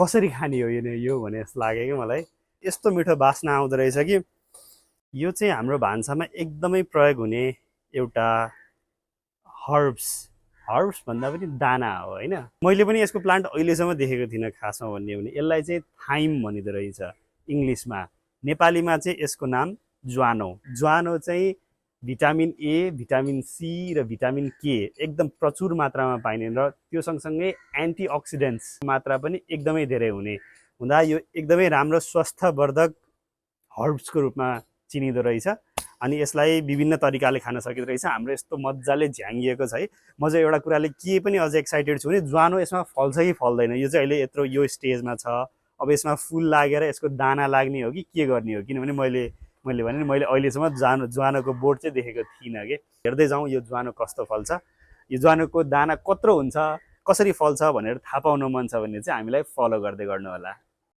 कसरी खाने हो यो भने जस्तो लाग्यो कि मलाई। यस्तो मिठो बास्ना आउँदो रहेछ कि यो चाहिँ हाम्रो भान्सामा एकदमै प्रयोग हुने एउटा हर्ब्स हर्ब्स भन्दा पनि दाना हो होइन। मैले पनि यसको प्लान्ट अहिलेसम्म देखेको थिइनँ खासमा भन्ने हो भने। यसलाई चाहिँ थाइम भनिँदो रहेछ इङ्ग्लिसमा। नेपालीमा चाहिँ यसको नाम ज्वानो। ज्वानो चाहिँ भिटामिन ए, भिटामिन सी र भिटामिन के एकदम प्रचुर मात्रामा पाइने र त्यो सँगसँगै एन्टिअक्सिडेन्ट्स मात्रा पनि एकदमै धेरै हुने हुँदा यो एकदमै राम्रो स्वास्थ्यवर्धक हर्ब्सको रूपमा चिनिँदो रहेछ। अनि यसलाई विभिन्न तरिकाले खान सकिँदो रहेछ। हाम्रो यस्तो मजाले झ्याङ्गिएको छ है। म चाहिँ एउटा कुराले के पनि अझ एक्साइटेड छु भने ज्वानो यसमा फल्छ कि फल्दैन। यो चाहिँ अहिले यत्रो यो स्टेजमा छ, अब यसमा फुल लागेर यसको दाना लाग्ने हो कि के गर्ने हो। किनभने मैले भने मैले अहिलेसम्म ज्वानोको बोट चाहिँ देखेको थिइनँ कि। हेर्दै जाउँ यो ज्वानो कस्तो फल्छ, यो ज्वानोको दाना कत्रो हुन्छ, कसरी फल्छ भनेर थाहा पाउन मन छ भने चाहिँ हामीलाई फलो गर्दै गर्नु होला।